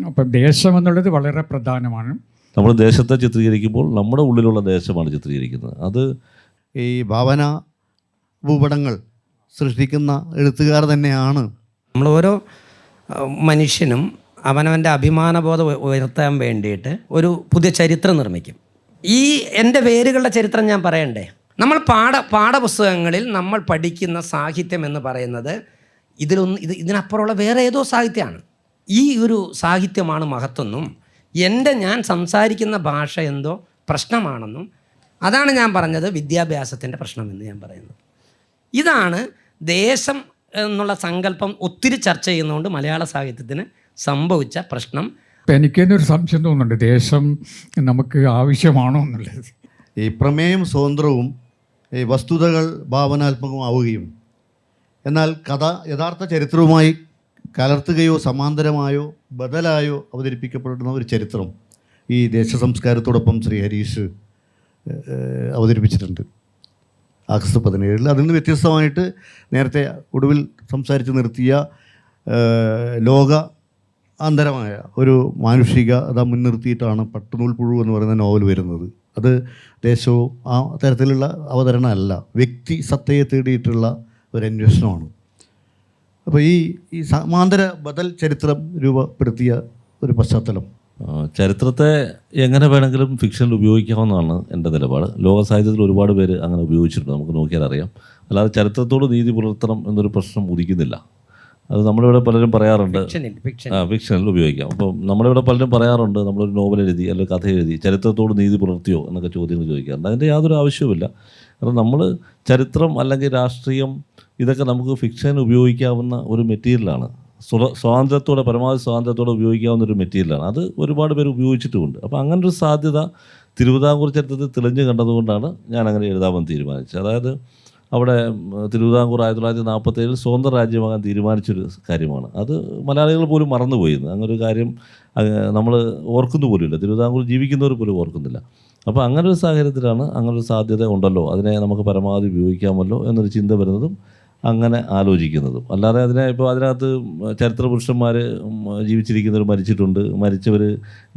അപ്പം ദേശം എന്നുള്ളത് വളരെ പ്രധാനമാണ്. നമ്മൾ ദേശത്തെ ചിത്രീകരിക്കുമ്പോൾ നമ്മുടെ ഉള്ളിലുള്ള ദേശമാണ് ചിത്രീകരിക്കുന്നത്. അത് ഈ ഭാവന ഭൂപടങ്ങൾ സൃഷ്ടിക്കുന്ന എഴുത്തുകാർ തന്നെയാണ്. നമ്മൾ ഓരോ മനുഷ്യനും അവനവൻ്റെ അഭിമാനബോധം ഉയർത്താൻ വേണ്ടിയിട്ട് ഒരു പുതിയ ചരിത്രം നിർമ്മിക്കും. ഈ എൻ്റെ വേരുകളുടെ ചരിത്രം ഞാൻ പറയണ്ടേ? നമ്മൾ പാഠപുസ്തകങ്ങളിൽ നമ്മൾ പഠിക്കുന്ന സാഹിത്യം എന്ന് പറയുന്നത് ഇതിനപ്പുറമുള്ള വേറെ ഏതോ സാഹിത്യമാണ്. ഈ ഒരു സാഹിത്യമാണ് മഹത്വമെന്നും ഞാൻ സംസാരിക്കുന്ന ഭാഷ എന്തോ പ്രശ്നമാണെന്നും അതാണ് ഞാൻ പറഞ്ഞത് വിദ്യാഭ്യാസത്തിൻ്റെ പ്രശ്നമെന്ന് ഞാൻ പറയുന്നത്. ഇതാണ് ദേശം എന്നുള്ള സങ്കല്പം ഒത്തിരി ചർച്ച ചെയ്യുന്നതുകൊണ്ട് മലയാള സാഹിത്യത്തിന് സംഭവിച്ച പ്രശ്നം. ഇപ്പം എനിക്കൊരു സംശയം തോന്നുന്നുണ്ട്, ദേശം നമുക്ക് ആവശ്യമാണോ എന്നുള്ളത്. ഈ പ്രമേയം സ്വതന്ത്രവും ഈ വസ്തുതകൾ ഭാവനാത്മകമാവുകയും എന്നാൽ കഥ യഥാർത്ഥ ചരിത്രവുമായി കലർത്തുകയോ സമാന്തരമായോ ബദലായോ അവതരിപ്പിക്കപ്പെടുന്ന ഒരു ചരിത്രം ഈ ദേശസംസ്കാരത്തോടൊപ്പം ശ്രീ ഹരീഷ് അവതരിപ്പിച്ചിട്ടുണ്ട് ആഗസ്റ്റ് 17. അതിൽ നിന്ന് വ്യത്യസ്തമായിട്ട് നേരത്തെ ഒടുവിൽ സംസാരിച്ച് നിർത്തിയ ലോക ആന്തരമായ ഒരു മാനുഷികത മുൻനിർത്തിയിട്ടാണ് പട്ടുനൂൽ പുഴു എന്ന് പറയുന്ന നോവൽ വരുന്നത്. അത് ദേശവും ആ തരത്തിലുള്ള അവതരണമല്ല, വ്യക്തി സത്തയെ തേടിയിട്ടുള്ള ഒരു അന്വേഷണമാണ്. അപ്പോൾ ഈ സമാന്തര ബദൽ ചരിത്രം രൂപപ്പെടുത്തിയ ഒരു പശ്ചാത്തലം, ചരിത്രത്തെ എങ്ങനെ വേണമെങ്കിലും ഫിക്ഷനിൽ ഉപയോഗിക്കാവുന്നതാണ് എൻ്റെ നിലപാട്. ലോക സാഹിത്യത്തിൽ ഒരുപാട് പേര് അങ്ങനെ ഉപയോഗിച്ചിട്ടുണ്ട്, നമുക്ക് നോക്കിയാൽ അറിയാം. അല്ലാതെ ചരിത്രത്തോട് നീതി പുലർത്തണം എന്നൊരു പ്രശ്നം ഉദിക്കുന്നില്ല. അത് നമ്മളിവിടെ പലരും പറയാറുണ്ട്, ഫിക്ഷനിൽ ഉപയോഗിക്കാം. അപ്പം നമ്മളിവിടെ പലരും പറയാറുണ്ട്, നമ്മളൊരു നോവൽ എഴുതി അല്ലെങ്കിൽ കഥ എഴുതി ചരിത്രത്തോട് നീതി പുലർത്തിയോ എന്നൊക്കെ ചോദ്യങ്ങൾ ചോദിക്കാറുണ്ട്. അതിൻ്റെ യാതൊരു ആവശ്യവുമില്ല. കാരണം നമ്മൾ ചരിത്രം അല്ലെങ്കിൽ രാഷ്ട്രീയം ഇതൊക്കെ നമുക്ക് ഫിക്ഷൻ ഉപയോഗിക്കാവുന്ന ഒരു മെറ്റീരിയലാണ്. സ്വാതന്ത്ര്യത്തോടെ, പരമാവധി സ്വാതന്ത്ര്യത്തോടെ ഉപയോഗിക്കാവുന്ന ഒരു മെറ്റീരിയലാണ്. അത് ഒരുപാട് പേര് ഉപയോഗിച്ചിട്ടുമുണ്ട്. അപ്പോൾ അങ്ങനൊരു സാധ്യത തിരുവിതാംകൂർ ചരിത്രത്തിൽ തെളിഞ്ഞു കണ്ടതുകൊണ്ടാണ് ഞാൻ അങ്ങനെ എഴുതാമെന്ന് തീരുമാനിച്ചത്. അതായത് അവിടെ തിരുവിതാംകൂർ 1947 സ്വതന്ത്ര രാജ്യമാകാൻ തീരുമാനിച്ചൊരു കാര്യമാണ്. അത് മലയാളികൾ പോലും മറന്നുപോയിരുന്നു. അങ്ങനൊരു കാര്യം നമ്മൾ ഓർക്കുന്നു പോലുമില്ല, തിരുവിതാംകൂർ ജീവിക്കുന്നവർ പോലും ഓർക്കുന്നില്ല. അപ്പോൾ അങ്ങനൊരു സാഹചര്യത്തിലാണ് അങ്ങനൊരു സാധ്യത ഉണ്ടല്ലോ, അതിനെ നമുക്ക് പരമാവധി ഉപയോഗിക്കാമല്ലോ എന്നൊരു ചിന്ത വരുന്നതും അങ്ങനെ ആലോചിക്കുന്നതും. അല്ലാതെ ഇപ്പോൾ അതിനകത്ത് ചരിത്ര പുരുഷന്മാർ ജീവിച്ചിരിക്കുന്നവർ മരിച്ചിട്ടുണ്ട്, മരിച്ചവർ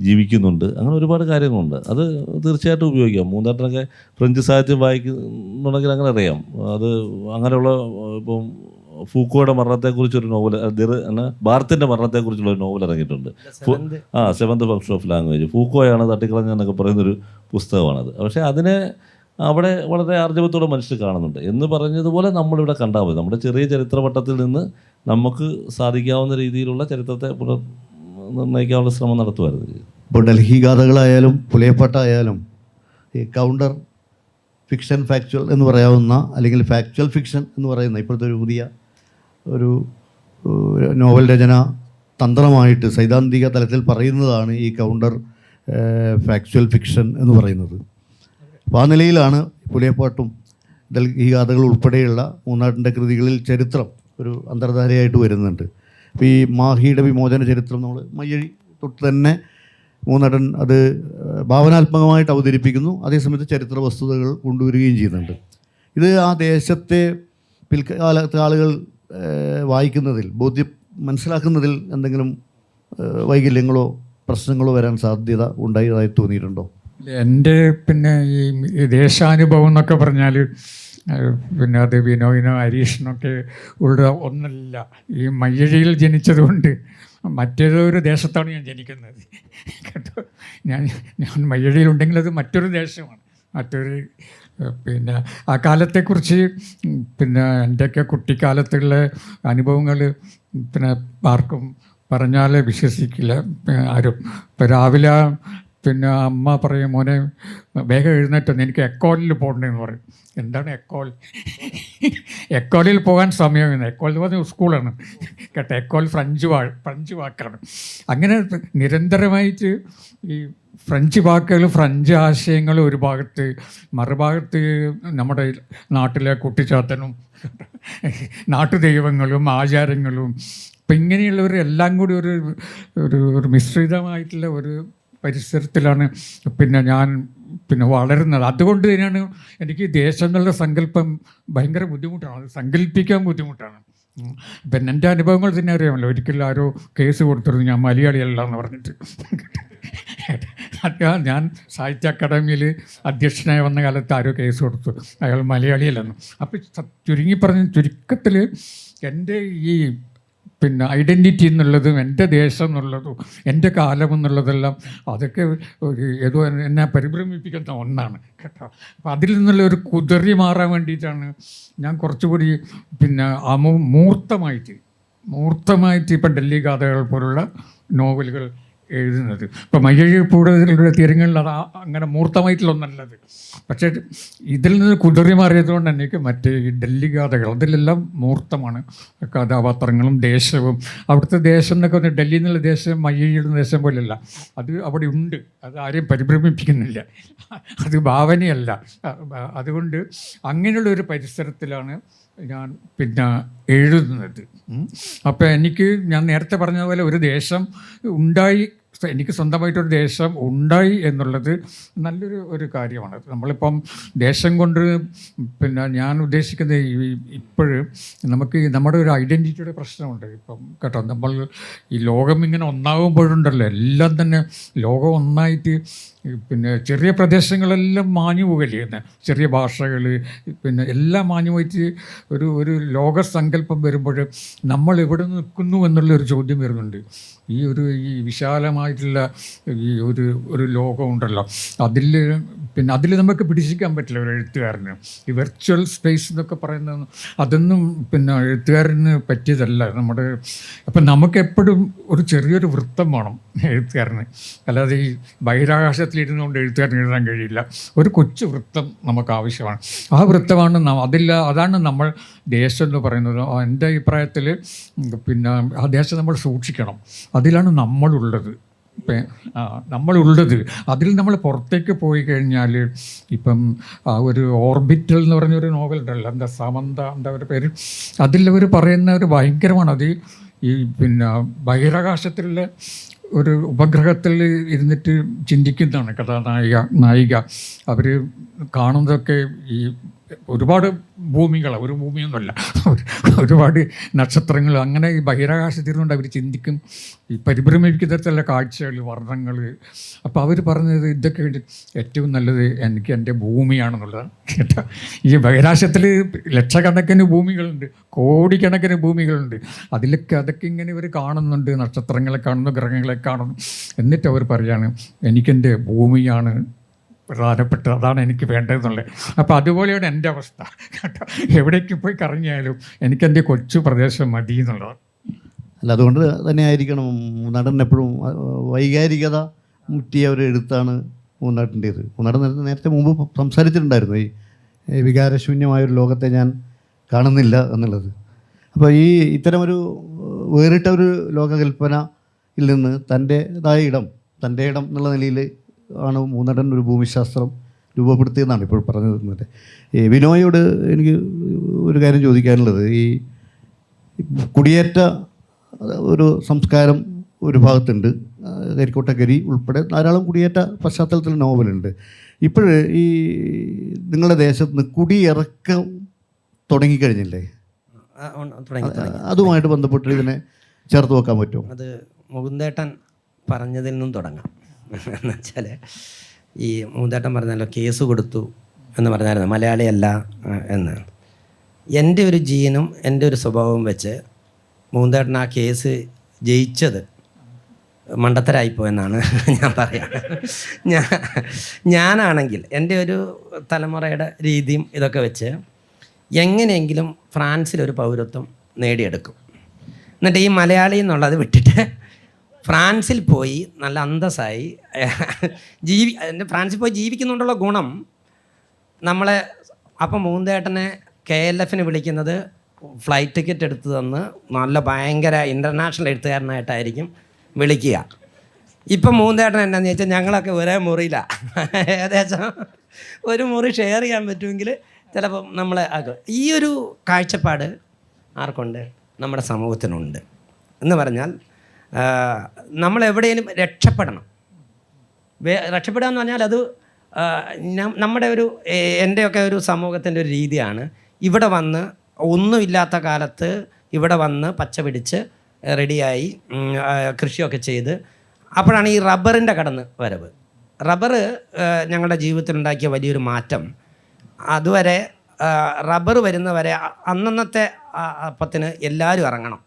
ജീവിക്കുന്നുണ്ട്, അങ്ങനെ ഒരുപാട് കാര്യങ്ങളുണ്ട്. അത് തീർച്ചയായിട്ടും ഉപയോഗിക്കാം. മൂന്നാട്ടിനൊക്കെ ഫ്രഞ്ച് സാഹിത്യം വായിക്കുന്നുണ്ടെങ്കിൽ അങ്ങനെ അറിയാം. അത് അങ്ങനെയുള്ള ഇപ്പം ഫൂക്കോയുടെ മരണത്തെക്കുറിച്ചൊരു നോവൽ, ബാർത്തിൻ്റെ മരണത്തെക്കുറിച്ചുള്ള ഒരു നോവൽ ഇറങ്ങിയിട്ടുണ്ട്. Seventh function of language. ഫൂക്കോയാണ് തട്ടിക്കളഞ്ഞെന്നൊക്കെ പറയുന്നൊരു പുസ്തകമാണത്. പക്ഷേ അതിനെ അവിടെ വളരെ ആർജവത്തോടെ മനുഷ്യർ കാണുന്നുണ്ട് എന്ന് പറഞ്ഞതുപോലെ നമ്മളിവിടെ കണ്ടാൽ മതി. നമ്മുടെ ചെറിയ ചരിത്രവട്ടത്തിൽ നിന്ന് നമുക്ക് സാധിക്കാവുന്ന രീതിയിലുള്ള ചരിത്രത്തെ നിർണ്ണയിക്കാനുള്ള ശ്രമം നടത്തുമായിരുന്നു. ഇപ്പോൾ ഡൽഹി ഗാഥകളായാലും പുലയപ്പാട്ടായാലും ഈ കൗണ്ടർ ഫിക്ഷൻ ഫാക്ച്വൽ എന്ന് പറയാവുന്ന, അല്ലെങ്കിൽ ഫാക്ച്വൽ ഫിക്ഷൻ എന്ന് പറയുന്ന ഇപ്പോഴത്തെ ഒരു പുതിയ ഒരു നോവൽ രചന തന്ത്രമായിട്ട് സൈദ്ധാന്തിക തലത്തിൽ പറയുന്നതാണ് ഈ കൗണ്ടർ ഫാക്ച്വൽ ഫിക്ഷൻ എന്ന് പറയുന്നത്. അപ്പോൾ ആ നിലയിലാണ് പുലയപ്പാട്ടും ഡൽഹി ഗാഥകൾ ഉൾപ്പെടെയുള്ള മൂന്നാട്ടിൻ്റെ കൃതികളിൽ ചരിത്രം ഒരു അന്തർധാരയായിട്ട് വരുന്നുണ്ട്. ഇപ്പോൾ ഈ മാഹിയുടെ വിമോചന ചരിത്രം നമ്മൾ മയ്യഴി തൊട്ട് തന്നെ മൂന്നാട്ടൻ അത് ഭാവനാത്മകമായിട്ട് അവതരിപ്പിക്കുന്നു, അതേസമയത്ത് ചരിത്ര വസ്തുതകൾ കൊണ്ടുവരികയും ചെയ്യുന്നുണ്ട്. ഇത് ആ ദേശത്തെ പിൽക്കാലത്തെ ആളുകൾ വായിക്കുന്നതിൽ മനസ്സിലാക്കുന്നതിൽ എന്തെങ്കിലും വൈകല്യങ്ങളോ പ്രശ്നങ്ങളോ വരാൻ സാധ്യത ഉണ്ടായതായി തോന്നിയിട്ടുണ്ടോ? എൻ്റെ ഈ ദേശാനുഭവം എന്നൊക്കെ പറഞ്ഞാൽ അത് വിനോദിനോ ഹരീഷിനൊക്കെ ഉള്ള ഒന്നല്ല. ഈ മയ്യഴിയിൽ ജനിച്ചതുകൊണ്ട് മറ്റേതൊരു ദേശത്താണ് ഞാൻ ജനിക്കുന്നത് കേട്ടോ. ഞാൻ മയ്യഴിയിലുണ്ടെങ്കിൽ അത് മറ്റൊരു ദേശമാണ്, മറ്റൊരു ആ കാലത്തെക്കുറിച്ച് എൻ്റെയൊക്കെ കുട്ടിക്കാലത്തുള്ള അനുഭവങ്ങൾ ആർക്കും പറഞ്ഞാൽ വിശ്വസിക്കില്ല ആരും. ഇപ്പോൾ രാവിലെ അമ്മ പറയും, മോനെ വേഗം എഴുന്നേറ്റൊന്ന്, എനിക്ക് എക്കോളിൽ പോകണമെന്ന് പറയും. എന്താണ് എക്കോൾ? എക്കോളിൽ പോകാൻ സമയമില്ല. എക്കോൾ എന്ന് പറഞ്ഞാൽ സ്കൂളാണ് കേട്ടോ. എക്കോൾ ഫ്രഞ്ച് വാക്കാണ്. അങ്ങനെ നിരന്തരമായിട്ട് ഈ ഫ്രഞ്ച് വാക്കുകൾ, ഫ്രഞ്ച് ആശയങ്ങൾ ഒരു ഭാഗത്ത്, മറുഭാഗത്ത് നമ്മുടെ നാട്ടിലെ കുട്ടിച്ചാത്തനും നാട്ടുദൈവങ്ങളും ആചാരങ്ങളും. അപ്പം ഇങ്ങനെയുള്ളവരെല്ലാം കൂടി ഒരു മിശ്രിതമായിട്ടുള്ള ഒരു പരിസരത്തിലാണ് ഞാൻ വളരുന്നത്. അതുകൊണ്ട് തന്നെയാണ് എനിക്ക് ദേശം എന്നുള്ള സങ്കല്പം ഭയങ്കര ബുദ്ധിമുട്ടാണ്, അത് സങ്കല്പിക്കാൻ ബുദ്ധിമുട്ടാണ്. പിന്നെ എൻ്റെ അനുഭവങ്ങൾ തന്നെ അറിയാമല്ലോ. ഒരിക്കലും ആരോ കേസ് കൊടുത്തിരുന്നു ഞാൻ മലയാളിയല്ല എന്ന് പറഞ്ഞിട്ട്. ഞാൻ സാഹിത്യ അക്കാദമിയിൽ അധ്യക്ഷനായി വന്ന കാലത്ത് ആരോ കേസ് കൊടുത്തു, അയാൾ മലയാളിയല്ലെന്ന്. അപ്പോൾ ചുരുങ്ങി പറഞ്ഞ ചുരുക്കത്തിൽ എൻ്റെ ഈ പിന്നെ ഐഡൻറ്റിറ്റി എന്നുള്ളതും എൻ്റെ ദേശം എന്നുള്ളതും എൻ്റെ കാലം എന്നുള്ളതെല്ലാം അതൊക്കെ ഒരു ഏതോ എന്നെ പരിഭ്രമിപ്പിക്കുന്ന ഒന്നാണ് കേട്ടോ. അപ്പം അതിൽ നിന്നുള്ള ഒരു കുതറി മാറാൻ വേണ്ടിയിട്ടാണ് ഞാൻ കുറച്ചുകൂടി പിന്നെ മൂർത്തമായിട്ട് ഇപ്പം ഡൽഹി ഗാഥകൾ പോലുള്ള നോവലുകൾ എഴുതുന്നത്. ഇപ്പം മയ്യഴിപ്പൂടുതലുള്ള തീരങ്ങളിൽ അത് അങ്ങനെ മൂർത്തമായിട്ടുള്ളൊന്നല്ലത്. പക്ഷേ ഇതിൽ നിന്ന് കുതിറി മാറിയതുകൊണ്ട് എനിക്ക് മറ്റേ ഈ ഡൽഹി ഗാഥകൾ അതിലെല്ലാം മൂർത്തമാണ് കഥാപാത്രങ്ങളും ദേശവും. അവിടുത്തെ ദേശം എന്നൊക്കെ പറഞ്ഞാൽ ഡൽഹിയിൽ നിന്നുള്ള ദേശം മയ്യഴിയുടെ ദേശം പോലെയല്ല, അത് അവിടെ ഉണ്ട്. അത് ആരെയും പരിഭ്രമിപ്പിക്കുന്നില്ല, അത് ഭാവനയല്ല. അതുകൊണ്ട് അങ്ങനെയുള്ളൊരു പരിസരത്തിലാണ് ഞാൻ പിന്നെ എഴുതുന്നത്. അപ്പോൾ എനിക്ക് ഞാൻ നേരത്തെ പറഞ്ഞതുപോലെ ഒരു ദേശം ഉണ്ടായി, എനിക്ക് സ്വന്തമായിട്ടൊരു ദേശം ഉണ്ടായി എന്നുള്ളത് നല്ലൊരു കാര്യമാണ്. നമ്മളിപ്പം ദേശം കൊണ്ട് പിന്നെ ഞാൻ ഉദ്ദേശിക്കുന്നത് ഇപ്പോഴും നമുക്ക് നമ്മുടെ ഒരു ഐഡൻറ്റിറ്റിയുടെ പ്രശ്നമുണ്ട് ഇപ്പം കേട്ടോ. നമ്മൾ ഈ ലോകം ഇങ്ങനെ ഒന്നാകുമ്പോഴുണ്ടല്ലോ, എല്ലാം തന്നെ ലോകം ഒന്നായിട്ട് പിന്നെ ചെറിയ പ്രദേശങ്ങളെല്ലാം മാഞ്ഞു പോകല്ലേ, ചെറിയ ഭാഷകൾ പിന്നെ എല്ലാം മാഞ്ഞു പോയിട്ട് ഒരു ലോകസങ്കല്പം വരുമ്പോൾ നമ്മൾ എവിടെ നിൽക്കുന്നു എന്നുള്ളൊരു ചോദ്യം വരുന്നുണ്ട്. ഈ വിശാലമായിട്ടുള്ള ഈ ഒരു ലോകമുണ്ടല്ലോ, അതിൽ നമുക്ക് പിടിച്ചിരിക്കാൻ പറ്റില്ല ഒരു എഴുത്തുകാരന്. ഈ വെർച്വൽ സ്പേസ് എന്നൊക്കെ പറയുന്നത് അതൊന്നും പിന്നെ എഴുത്തുകാരന് പറ്റിയതല്ല. അപ്പം നമുക്കെപ്പോഴും ഒരു ചെറിയൊരു വൃത്തം വേണം എഴുത്തുകാരന്. അല്ലാതെ ഈ ബഹിരാകാശത്തിലിരുന്നുകൊണ്ട് എഴുത്തുകാരന് എഴുതാൻ കഴിയില്ല. ഒരു കൊച്ചു വൃത്തം നമുക്ക് ആവശ്യമാണ്. ആ വൃത്തമാണ് അതാണ് നമ്മൾ ദേശം എന്ന് പറയുന്നത്. എൻ്റെ അഭിപ്രായത്തിൽ പിന്നെ ആ ദേശം നമ്മൾ സൂക്ഷിക്കണം. അതിലാണ് നമ്മളുള്ളത്. അതിൽ നമ്മൾ പുറത്തേക്ക് പോയി കഴിഞ്ഞാൽ ഇപ്പം ഒരു ഓർബിറ്റൽ എന്ന് പറഞ്ഞൊരു നോവൽ ഉണ്ടല്ലോ, സമന്ത അവരുടെ പേര്, അതിലവർ പറയുന്ന ഒരു ഭയങ്കരമാണ്. അത് ഈ പിന്നെ ബഹിരാകാശത്തിലുള്ള ഒരു ഉപഗ്രഹത്തിൽ ഇരുന്നിട്ട് ചിന്തിക്കുന്നതാണ് നായിക. അവർ കാണുന്നതൊക്കെ ഈ ഒരുപാട് ഭൂമികളാണ്, ഒരു ഭൂമിയൊന്നുമല്ല, ഒരുപാട് നക്ഷത്രങ്ങൾ. അങ്ങനെ ഈ ബഹിരാകാശത്തിരുന്നുകൊണ്ട് അവർ ചിന്തിക്കും, ഈ പരിഭ്രമിപ്പിക്കുന്ന കാഴ്ചകൾ, വർണ്ണങ്ങൾ. അപ്പോൾ അവർ പറഞ്ഞത് ഇതൊക്കെ ഏറ്റവും നല്ലത് എനിക്ക് എൻ്റെ ഭൂമിയാണെന്നുള്ളതാണ് കേട്ടോ. ഈ ബഹിരാകാശത്തിൽ ലക്ഷക്കണക്കിന് ഭൂമികളുണ്ട്, കോടിക്കണക്കിന് ഭൂമികളുണ്ട്. അതൊക്കെ ഇങ്ങനെ ഇവർ കാണുന്നുണ്ട്, നക്ഷത്രങ്ങളെ കാണുന്നു, ഗ്രഹങ്ങളെ കാണുന്നു. എന്നിട്ട് അവർ പറയാണ് എനിക്കെൻ്റെ ഭൂമിയാണ് പ്രധാനപ്പെട്ടത്, അതാണ് എനിക്ക് വേണ്ടതെന്നുള്ളത്. അപ്പോൾ അതുപോലെയാണ് എൻ്റെ അവസ്ഥ കേട്ടോ. എവിടേക്ക് പോയി കറങ്ങിയാലും എനിക്കെൻ്റെ കൊച്ചു പ്രദേശം മതി എന്നുള്ളതാണ്. അല്ല, അതുകൊണ്ട് തന്നെ ആയിരിക്കണം മൂന്നാടൻ എപ്പോഴും വൈകാരികത മുറ്റിയ ഒരു എഴുത്താണ് മൂന്നാട്ടിൻ്റേത്. മൂന്നാടൻ നേരത്തെ മുമ്പ് സംസാരിച്ചിട്ടുണ്ടായിരുന്നു, ഈ വികാരശൂന്യമായൊരു ലോകത്തെ ഞാൻ കാണുന്നില്ല എന്നുള്ളത്. അപ്പോൾ ഇത്തരമൊരു വേറിട്ട ഒരു ലോകകൽപ്പനയിൽ നിന്ന് തൻ്റെ ഇടം എന്നുള്ള നിലയിൽ ആണ് മൂന്നാടൻ ഒരു ഭൂമിശാസ്ത്രം രൂപപ്പെടുത്തിയെന്നാണ് ഇപ്പോൾ പറഞ്ഞു തരുന്നത്. വിനോയോട് എനിക്ക് ഒരു കാര്യം ചോദിക്കാനുള്ളത്, ഈ കുടിയേറ്റ ഒരു സംസ്കാരം ഒരു ഭാഗത്തുണ്ട്, കരിക്കോട്ടക്കരി ഉൾപ്പെടെ ധാരാളം കുടിയേറ്റ പശ്ചാത്തലത്തിൽ നോവലുണ്ട്. ഇപ്പോൾ ഈ നിങ്ങളുടെ ദേശത്ത് നിന്ന് കുടിയിറക്കം തുടങ്ങിക്കഴിഞ്ഞില്ലേ? അതുമായിട്ട് ബന്ധപ്പെട്ട് ഇതിനെ ചേർത്ത് വെക്കാൻ പറ്റുമോ? അത് മുകുന്ദേട്ടൻ പറഞ്ഞതിൽ നിന്നും തുടങ്ങാം. എന്ന് വെച്ചാൽ ഈ മുകുന്ദേട്ടൻ പറഞ്ഞല്ലോ കേസ് കൊടുത്തു എന്ന് പറഞ്ഞായിരുന്നു മലയാളിയല്ല എന്ന്. എൻ്റെ ഒരു ജീനും എൻ്റെ ഒരു സ്വഭാവവും വെച്ച് മുകുന്ദേട്ടൻ ആ കേസ് ജയിച്ചത് മണ്ടത്തരായിപ്പോയെന്നാണ് ഞാൻ പറയാം. ഞാനാണെങ്കിൽ എൻ്റെ ഒരു തലമുറയുടെ രീതിയും ഇതൊക്കെ വെച്ച് എങ്ങനെയെങ്കിലും ഫ്രാൻസിലൊരു പൗരത്വം നേടിയെടുക്കും. എന്നിട്ട് ഈ മലയാളി എന്നുള്ളത് വിട്ടിട്ട് ഫ്രാൻസിൽ പോയി നല്ല അന്തസ്സായി ഫ്രാൻസിൽ പോയി ജീവിക്കുന്നുണ്ടുള്ള ഗുണം നമ്മളെ. അപ്പം മൂന്തേട്ടനെ KLF വിളിക്കുന്നത് ഫ്ലൈറ്റ് ടിക്കറ്റ് എടുത്ത് തന്ന് നല്ല ഭയങ്കര ഇൻ്റർനാഷണൽ എഴുത്തുകാരനായിട്ടായിരിക്കും വിളിക്കുക. ഇപ്പം മൂന്തേട്ടൻ എന്നാന്ന് ചോദിച്ചാൽ ഞങ്ങളൊക്കെ ഒരേ മുറിയിലാണ്, ഏകദേശം ഒരു മുറി ഷെയർ ചെയ്യാൻ പറ്റുമെങ്കിൽ ചിലപ്പോൾ നമ്മളെ ഈ ഒരു കാഴ്ചപ്പാട് ആർക്കുണ്ട്? നമ്മുടെ സമൂഹത്തിനുണ്ട്. എന്ന് പറഞ്ഞാൽ നമ്മളെവിടെയും രക്ഷപ്പെടണം. രക്ഷപ്പെടുക എന്ന് പറഞ്ഞാൽ അത് നമ്മുടെ എൻ്റെയൊക്കെ ഒരു സമൂഹത്തിൻ്റെ ഒരു രീതിയാണ്. ഇവിടെ വന്ന് ഒന്നുമില്ലാത്ത കാലത്ത് ഇവിടെ വന്ന് പച്ച പിടിച്ച് റെഡിയായി കൃഷിയൊക്കെ ചെയ്ത് അപ്പോഴാണ് ഈ റബ്ബറിൻ്റെ കടന്ന് വരവ്. റബ്ബർ ഞങ്ങളുടെ ജീവിതത്തിലുണ്ടാക്കിയ വലിയൊരു മാറ്റം. അതുവരെ റബ്ബർ വരുന്നവരെ അന്നന്നത്തെ അപ്പത്തിന് എല്ലാവരും ഇറങ്ങണം.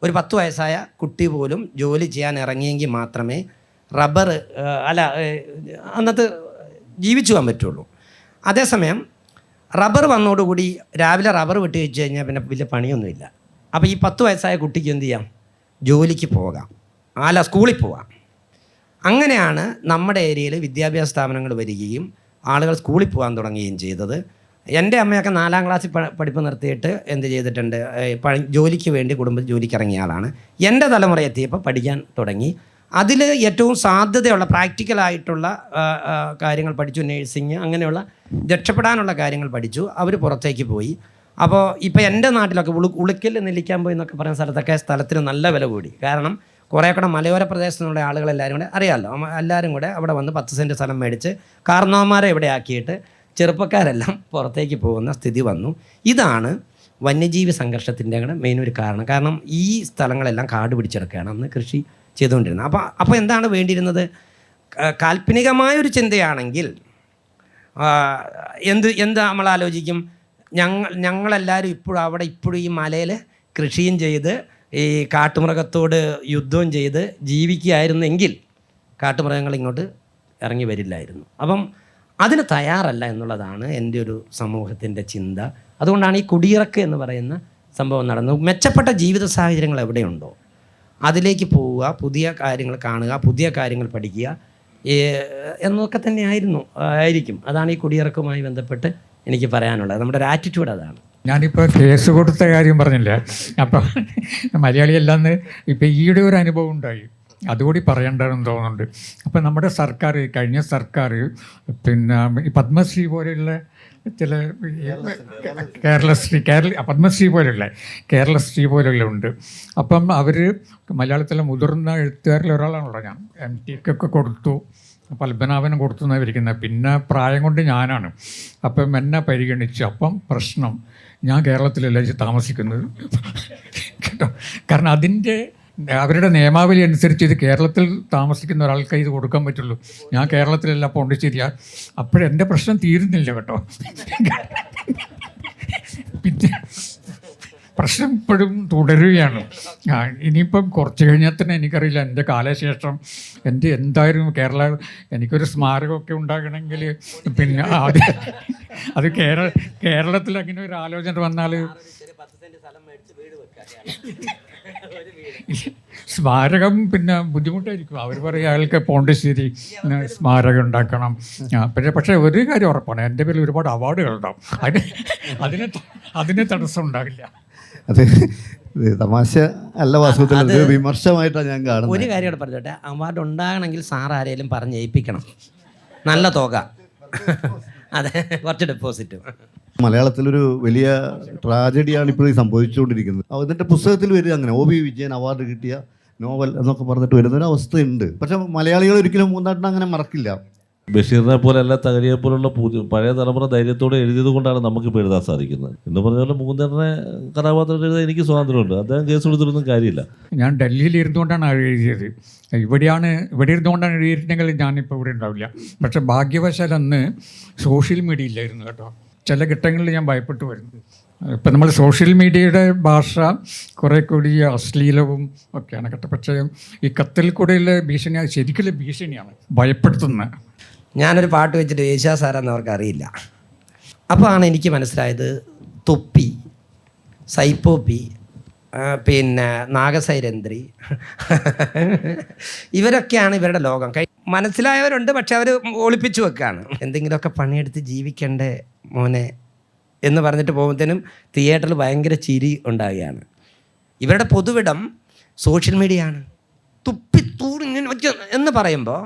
ഒരു 10 വയസ്സായ കുട്ടി പോലും ജോലി ചെയ്യാൻ ഇറങ്ങിയെങ്കിൽ മാത്രമേ റബ്ബർ അന്നത്തെ ജീവിച്ചു പോകാൻ പറ്റുള്ളൂ. അതേസമയം റബ്ബർ വന്നതോടുകൂടി രാവിലെ റബ്ബർ വെട്ടി വെച്ച് കഴിഞ്ഞാൽ പിന്നെ വലിയ പണിയൊന്നുമില്ല. അപ്പോൾ ഈ 10 വയസ്സായ കുട്ടിക്ക് എന്ത് ചെയ്യാം? ജോലിക്ക് പോകാം, സ്കൂളിൽ പോകാം. അങ്ങനെയാണ് നമ്മുടെ ഏരിയയിൽ വിദ്യാഭ്യാസ സ്ഥാപനങ്ങൾ വരികയും ആളുകൾ സ്കൂളിൽ പോകാൻ തുടങ്ങുകയും ചെയ്തത്. എൻ്റെ അമ്മയൊക്കെ 4ാം ക്ലാസ്സിൽ പഠിപ്പ് നിർത്തിയിട്ട് എന്ത് ചെയ്തിട്ടുണ്ട്? ജോലിക്ക് വേണ്ടി ജോലിക്ക് ഇറങ്ങിയ ആളാണ്. എൻ്റെ തലമുറ എത്തിയപ്പോൾ പഠിക്കാൻ തുടങ്ങി. അതിൽ ഏറ്റവും സാധ്യതയുള്ള പ്രാക്ടിക്കലായിട്ടുള്ള കാര്യങ്ങൾ പഠിച്ചു. നേഴ്സിങ് അങ്ങനെയുള്ള രക്ഷപ്പെടാനുള്ള കാര്യങ്ങൾ പഠിച്ചു. അവർ പുറത്തേക്ക് പോയി. അപ്പോൾ ഇപ്പോൾ എൻ്റെ നാട്ടിലൊക്കെ ഉളുക്കൽ നെല്ലിക്കാൻ പോയി എന്നൊക്കെ പറയുന്ന സ്ഥലത്തിന് നല്ല വില കൂടി. കാരണം കുറേ കൂടെ മലയോര പ്രദേശത്തുള്ള ആളുകളെല്ലാവരും കൂടെ അറിയാമല്ലോ, എല്ലാവരും കൂടെ അവിടെ വന്ന് 10 സെൻറ്റ് സ്ഥലം മേടിച്ച് കാർന്നവന്മാരെ ഇവിടെ ആക്കിയിട്ട് ചെറുപ്പക്കാരെല്ലാം പുറത്തേക്ക് പോകുന്ന സ്ഥിതി വന്നു. ഇതാണ് വന്യജീവി സംഘർഷത്തിൻ്റെ കൂടെ മെയിൻ ഒരു കാരണം. കാരണം ഈ സ്ഥലങ്ങളെല്ലാം കാട് പിടിച്ചെടുക്കുകയാണ് അന്ന് കൃഷി ചെയ്തുകൊണ്ടിരുന്നത്. അപ്പോൾ എന്താണ് വേണ്ടിയിരുന്നത്? കാൽപ്പനികമായൊരു ചിന്തയാണെങ്കിൽ എന്ത് നമ്മൾ ആലോചിക്കും? ഞങ്ങളെല്ലാവരും ഇപ്പോഴും ഈ മലയിൽ കൃഷിയും ചെയ്ത് ഈ കാട്ടുമൃഗത്തോട് യുദ്ധവും ചെയ്ത് ജീവിക്കുകയായിരുന്നെങ്കിൽ കാട്ടുമൃഗങ്ങൾ ഇങ്ങോട്ട് ഇറങ്ങി വരില്ലായിരുന്നു. അപ്പം അതിന് തയ്യാറല്ല എന്നുള്ളതാണ് എൻ്റെ ഒരു സമൂഹത്തിൻ്റെ ചിന്ത. അതുകൊണ്ടാണ് ഈ കുടിയിറക്ക് എന്ന് പറയുന്ന സംഭവം നടന്നത്. മെച്ചപ്പെട്ട ജീവിത സാഹചര്യങ്ങൾ എവിടെയുണ്ടോ അതിലേക്ക് പോവുക, പുതിയ കാര്യങ്ങൾ കാണുക, പുതിയ കാര്യങ്ങൾ പഠിക്കുക എന്നൊക്കെ തന്നെ ആയിരിക്കും. അതാണ് ഈ കുടിയിറക്കുമായി ബന്ധപ്പെട്ട് എനിക്ക് പറയാനുള്ളത്. നമ്മുടെ ഒരു ആറ്റിറ്റ്യൂഡ് അതാണ്. ഞാനിപ്പോൾ കേസ് കൊടുത്ത കാര്യം പറഞ്ഞില്ല. അപ്പം മലയാളിയല്ലാന്ന് ഇപ്പം ഈയിടെ ഒരു അനുഭവം ഉണ്ടായി, അതുകൂടി പറയേണ്ടതെന്ന് തോന്നുന്നുണ്ട്. അപ്പം നമ്മുടെ സർക്കാർ, കഴിഞ്ഞ സർക്കാർ പിന്നെ ഈ പത്മശ്രീ പോലെയുള്ള ചില പത്മശ്രീ പോലെയുള്ള കേരളശ്രീ പോലെയുള്ള ഉണ്ട്. അപ്പം അവർ മലയാളത്തിലെ മുതിർന്ന എഴുത്തുകാരിൽ ഒരാളാണല്ലോ ഞാൻ. MTക്കൊക്കെ കൊടുത്തു, പത്മനാഭനും കൊടുത്തു എന്നാണ് ഇരിക്കുന്നത്. പിന്നെ പ്രായം കൊണ്ട് ഞാനാണ്. അപ്പം എന്നെ പരിഗണിച്ചു. അപ്പം പ്രശ്നം, ഞാൻ കേരളത്തിലല്ല താമസിക്കുന്നത് കേട്ടോ. കാരണം അവരുടെ നിയമാവലി അനുസരിച്ച് ഇത് കേരളത്തിൽ താമസിക്കുന്ന ഒരാൾക്ക് ഇത് കൊടുക്കാൻ പറ്റുള്ളൂ. ഞാൻ കേരളത്തിലല്ല, പോണ്ടിച്ചേരിയാ. അപ്പോഴെൻ്റെ പ്രശ്നം തീരുന്നില്ല കേട്ടോ. പിന്നെ പ്രശ്നം ഇപ്പോഴും തുടരുകയാണ്. ഇനിയിപ്പം കുറച്ച് കഴിഞ്ഞാൽ തന്നെ എനിക്കറിയില്ല എൻ്റെ കാലശേഷം എൻ്റെ എന്തായാലും എനിക്കൊരു സ്മാരകമൊക്കെ ഉണ്ടാകണമെങ്കിൽ പിന്നെ അത് കേരളത്തിൽ അങ്ങനെ ഒരു ആലോചന വന്നാൽ സ്മാരകം പിന്നെ ബുദ്ധിമുട്ടായിരിക്കും. അവർ പറയും അയാൾക്ക് പോണ്ടിശ്ശേരി സ്മാരകം ഉണ്ടാക്കണം. പക്ഷേ ഒരു കാര്യം ഉറപ്പാണ്, എൻ്റെ പേരിൽ ഒരുപാട് അവാർഡുകളുണ്ടാവും. അതിന് തടസ്സം ഉണ്ടാകില്ല. അത് തമാശ അല്ല, വാസ്തവത്തിൽ വിമർശമായിട്ടാണ് ഞാൻ കാണുന്നത്. ഒരു കാര്യം കൂടെ പറഞ്ഞോട്ടെ, അവാർഡ് ഉണ്ടാകണമെങ്കിൽ സാർ ആരെങ്കിലും പറഞ്ഞ് ഏൽപ്പിക്കണം, നല്ല തുക. അതെ, കുറച്ച് ഡെപ്പോസിറ്റ്. മലയാളത്തിലൊരു വലിയ ട്രാജഡിയാണ് ഇപ്പോൾ സംഭവിച്ചുകൊണ്ടിരിക്കുന്നത്. അതിൻ്റെ പുസ്തകത്തിൽ വരിക അങ്ങനെ OB വിജയൻ അവാർഡ് കിട്ടിയ നോവൽ എന്നൊക്കെ പറഞ്ഞിട്ട് വരുന്നൊരവസ്ഥയുണ്ട്. പക്ഷേ മലയാളികൾ ഒരിക്കലും മൂന്നാട്ടിനെ അങ്ങനെ മറക്കില്ല. ബഷീറിനെ പോലെ അല്ല, തകഴിയെ പോലുള്ള പഴയ തലമുറ ധൈര്യത്തോടെ എഴുതിയത് കൊണ്ടാണ് നമുക്കിപ്പോൾ എഴുതാൻ സാധിക്കുന്നത്. എന്ന് പറഞ്ഞ പോലെ മൂന്നേട്ടനെ കഥാപാത്രം എഴുതാൻ എനിക്ക് സ്വാതന്ത്ര്യമുണ്ട്. അദ്ദേഹം കേസ് കൊടുത്തിട്ടൊന്നും കാര്യമില്ല. ഞാൻ ഡൽഹിയിൽ ഇരുന്നുകൊണ്ടാണ് എഴുതിയത്. ഇവിടെ ഇരുന്നുകൊണ്ടാണ് എഴുതിയിട്ടുണ്ടെങ്കിൽ ഞാനിപ്പോൾ ഇവിടെ ഉണ്ടാവില്ല. പക്ഷെ ഭാഗ്യവശാൽ അന്ന് സോഷ്യൽ മീഡിയ ഇല്ലായിരുന്നു കേട്ടോ. ചില ഘട്ടങ്ങളിൽ ഞാൻ ഭയപ്പെട്ടു വരുന്നു. ഇപ്പം നമ്മൾ സോഷ്യൽ മീഡിയയുടെ ഭാഷ കുറേ കൂടി അശ്ലീലവും ഒക്കെയാണ് കേട്ടോ. പക്ഷേ ഈ കത്തിൽ കൂടെയുള്ള ഭീഷണി ശരിക്കുള്ള ഭീഷണിയാണ്, ഭയപ്പെടുത്തുന്നത്. ഞാനൊരു പാട്ട് വെച്ചിട്ട് യേശുദാസ് സാറാന്ന് അവർക്ക് അറിയില്ല. അപ്പോൾ ആണ് എനിക്ക് മനസ്സിലായത്, തൊപ്പി, സൈപ്പോപ്പി, പിന്നെ നാഗസൈരന്ധ്രി, ഇവരൊക്കെയാണ് ഇവരുടെ ലോകം. മനസ്സിലായവരുണ്ട്, പക്ഷെ അവർ ഒളിപ്പിച്ചു വെക്കുകയാണ്. എന്തെങ്കിലുമൊക്കെ പണിയെടുത്ത് ജീവിക്കണ്ടേ മോനെ എന്ന് പറഞ്ഞിട്ട് പോകുമ്പോഴത്തേനും തിയേറ്ററിൽ ഭയങ്കര ചിരി ഉണ്ടാവുകയാണ്. ഇവരുടെ പൊതുവിടം സോഷ്യൽ മീഡിയയാണ്. തുപ്പിത്തൂടിങ്ങനെ എന്ന് പറയുമ്പോൾ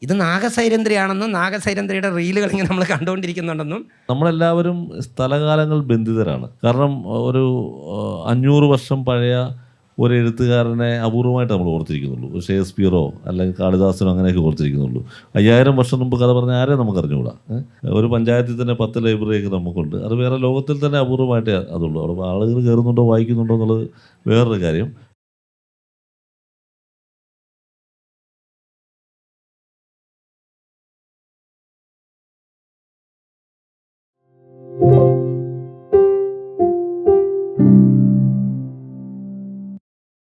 ഇത് നാഗസൈരന്ധ്രിയാണെന്നും നാഗസൈരന്ധ്രിയുടെ റീലുകൾ ഇങ്ങനെ നമ്മൾ കണ്ടുകൊണ്ടിരിക്കുന്നുണ്ടെന്നും. നമ്മളെല്ലാവരും സ്ഥലകാലങ്ങൾ ബന്ധിതരാണ്. കാരണം ഒരു 500 വർഷം പഴയ ഒരു എഴുത്തുകാരനെ അപൂർവമായിട്ട് നമ്മൾ ഓർത്തിരിക്കുന്നുള്ളൂ. ഒരു ഷേക്സ്പിയറോ അല്ലെങ്കിൽ കാളിദാസനോ അങ്ങനെയൊക്കെ ഓർത്തിരിക്കുന്നുള്ളൂ. 5000 വർഷം മുമ്പ് കഥ പറഞ്ഞ ആരെയും നമുക്ക് അറിഞ്ഞുകൂടാ. ഒരു പഞ്ചായത്തിൽ തന്നെ 10 ലൈബ്രറിയൊക്കെ നമുക്കുണ്ട്. അത് വേറെ ലോകത്തിൽ തന്നെ അപൂർവമായിട്ടേ അതുള്ളൂ. അവിടെ ആളുകൾ കയറുന്നുണ്ടോ വായിക്കുന്നുണ്ടോ എന്നുള്ളത് വേറൊരു കാര്യം. Thank you.